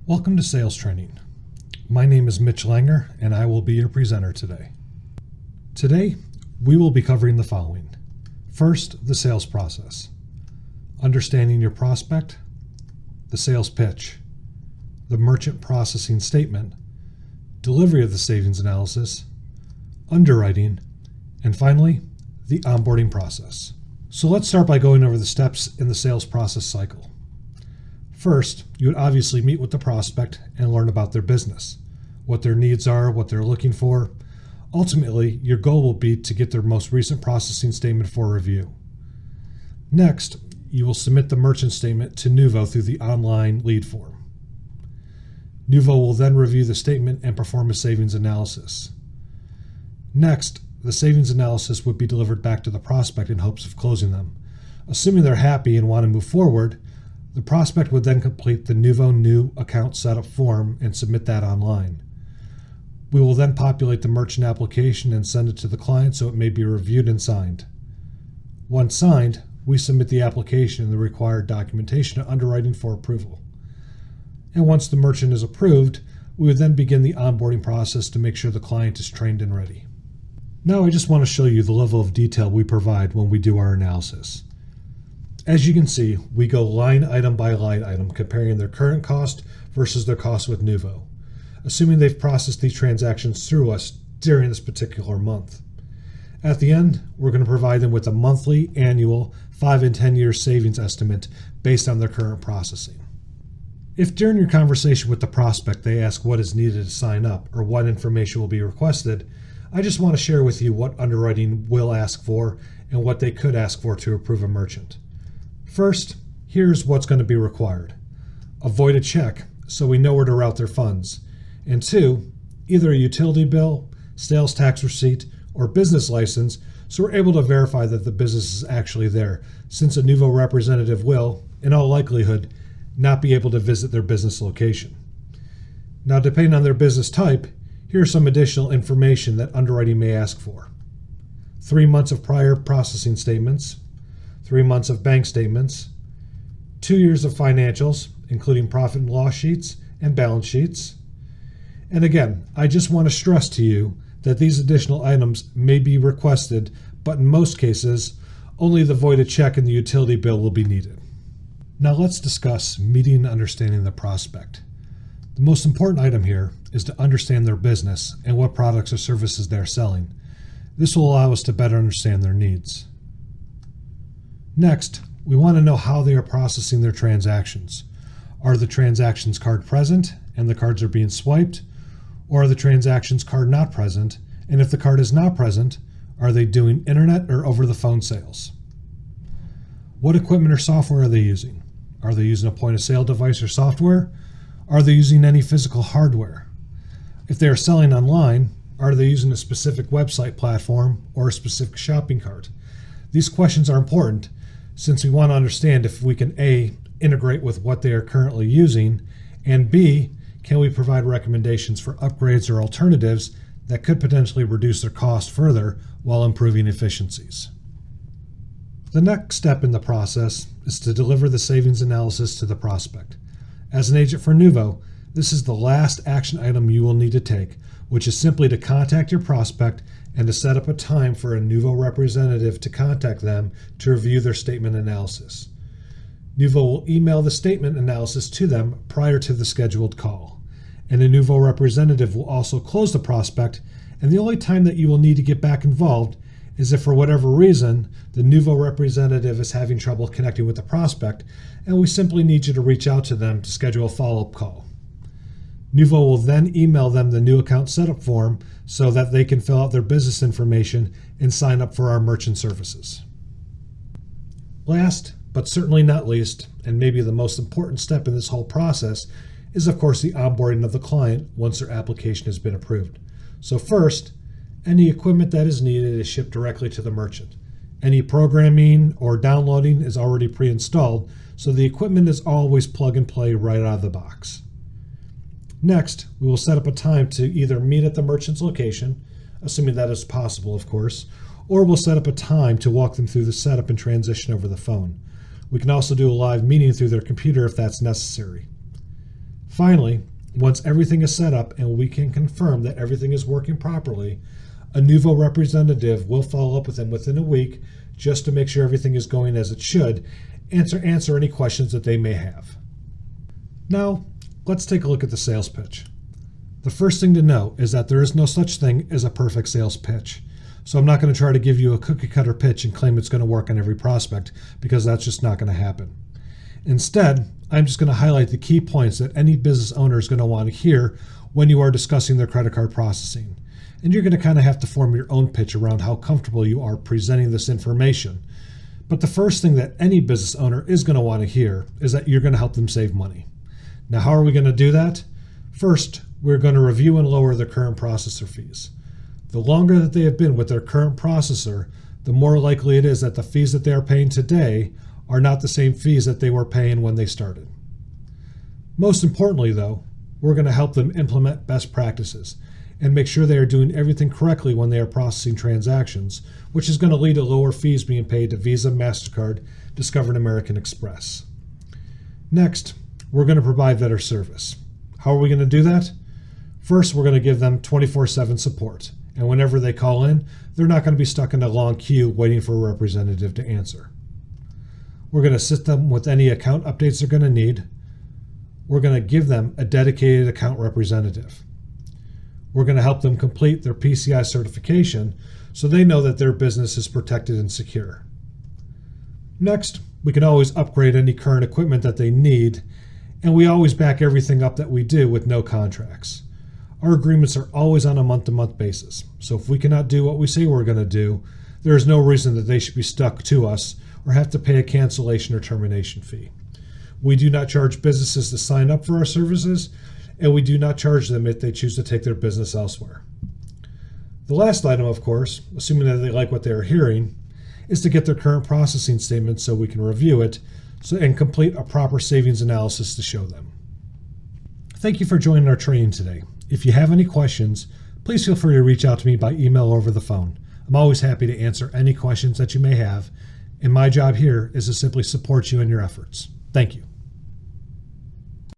Welcome to Sales Training. My name is Mitch Langer, and I will be your presenter today. Today, we will be covering the following. First, the sales process, understanding your prospect, the sales pitch, the merchant processing statement, delivery of the savings analysis, underwriting, and finally, the onboarding process. So let's start by going over the steps in the sales process cycle. First, you would obviously meet with the prospect and learn about their business, what their needs are, what they're looking for. Ultimately, your goal will be to get their most recent processing statement for review. Next, you will submit the merchant statement to Nuvo through the online lead form. Nuvo will then review the statement and perform a savings analysis. Next, the savings analysis would be delivered back to the prospect in hopes of closing them. Assuming they're happy and want to move forward, the prospect would then complete the Nuvo new account setup form and submit that online. We will then populate the merchant application and send it to the client so it may be reviewed and signed. Once signed, we submit the application and the required documentation to underwriting for approval. And once the merchant is approved, we would then begin the onboarding process to make sure the client is trained and ready. Now I just want to show you the level of detail we provide when we do our analysis. As you can see, we go line item by line item, comparing their current cost versus their cost with Nuvo, assuming they've processed these transactions through us during this particular month. At the end, we're going to provide them with a monthly, annual, 5 and 10 year savings estimate based on their current processing. If during your conversation with the prospect they ask what is needed to sign up or what information will be requested, I just want to share with you what underwriting will ask for and what they could ask for to approve a merchant. First, here's what's going to be required. A voided check, so we know where to route their funds. And 2, either a utility bill, sales tax receipt, or business license, so we're able to verify that the business is actually there, since a Nuvo representative will, in all likelihood, not be able to visit their business location. Now, depending on their business type, here's some additional information that underwriting may ask for. 3 months of prior processing statements, 3 months of bank statements, 2 years of financials, including profit and loss sheets and balance sheets. And again, I just want to stress to you that these additional items may be requested, but in most cases, only the voided check and the utility bill will be needed. Now let's discuss meeting and understanding the prospect. The most important item here is to understand their business and what products or services they're selling. This will allow us to better understand their needs. Next, we want to know how they are processing their transactions. Are the transactions card present and the cards are being swiped? Or are the transactions card not present? And if the card is not present, are they doing internet or over the phone sales? What equipment or software are they using? Are they using a point of sale device or software? Are they using any physical hardware? If they are selling online, are they using a specific website platform or a specific shopping cart? These questions are important since we want to understand if we can A, integrate with what they are currently using, and B, can we provide recommendations for upgrades or alternatives that could potentially reduce their cost further while improving efficiencies. The next step in the process is to deliver the savings analysis to the prospect. As an agent for Nuvo, this is the last action item you will need to take, which is simply to contact your prospect and to set up a time for a Nuvo representative to contact them to review their statement analysis. Nuvo will email the statement analysis to them prior to the scheduled call, and a Nuvo representative will also close the prospect, and the only time that you will need to get back involved is if for whatever reason the Nuvo representative is having trouble connecting with the prospect, and we simply need you to reach out to them to schedule a follow-up call. Nuvo will then email them the new account setup form so that they can fill out their business information and sign up for our merchant services. Last, but certainly not least, and maybe the most important step in this whole process, is of course the onboarding of the client once their application has been approved. So first, any equipment that is needed is shipped directly to the merchant. Any programming or downloading is already pre-installed, so the equipment is always plug and play right out of the box. Next, we will set up a time to either meet at the merchant's location, assuming that is possible, of course, or we'll set up a time to walk them through the setup and transition over the phone. We can also do a live meeting through their computer if that's necessary. Finally, once everything is set up and we can confirm that everything is working properly, a Nuvo representative will follow up with them within a week just to make sure everything is going as it should, answer any questions that they may have. Now, let's take a look at the sales pitch. The first thing to know is that there is no such thing as a perfect sales pitch. So I'm not going to try to give you a cookie cutter pitch and claim it's going to work on every prospect, because that's just not going to happen. Instead, I'm just going to highlight the key points that any business owner is going to want to hear when you are discussing their credit card processing. And you're going to kind of have to form your own pitch around how comfortable you are presenting this information. But the first thing that any business owner is going to want to hear is that you're going to help them save money. Now, how are we going to do that? First, we're going to review and lower their current processor fees. The longer that they have been with their current processor, the more likely it is that the fees that they are paying today are not the same fees that they were paying when they started. Most importantly, though, we're going to help them implement best practices and make sure they are doing everything correctly when they are processing transactions, which is going to lead to lower fees being paid to Visa, MasterCard, Discover, and American Express. Next, we're going to provide better service. How are we going to do that? First, we're going to give them 24/7 support. And whenever they call in, they're not going to be stuck in a long queue waiting for a representative to answer. We're going to assist them with any account updates they're going to need. We're going to give them a dedicated account representative. We're going to help them complete their PCI certification so they know that their business is protected and secure. Next, we can always upgrade any current equipment that they need, and we always back everything up that we do with no contracts. Our agreements are always on a month-to-month basis, so if we cannot do what we say we're going to do, there is no reason that they should be stuck to us or have to pay a cancellation or termination fee. We do not charge businesses to sign up for our services, and we do not charge them if they choose to take their business elsewhere. The last item, of course, assuming that they like what they are hearing, is to get their current processing statement so we can review it and complete a proper savings analysis to show them. Thank you for joining our training today. If you have any questions, please feel free to reach out to me by email or over the phone. I'm always happy to answer any questions that you may have, and my job here is to simply support you in your efforts. Thank you.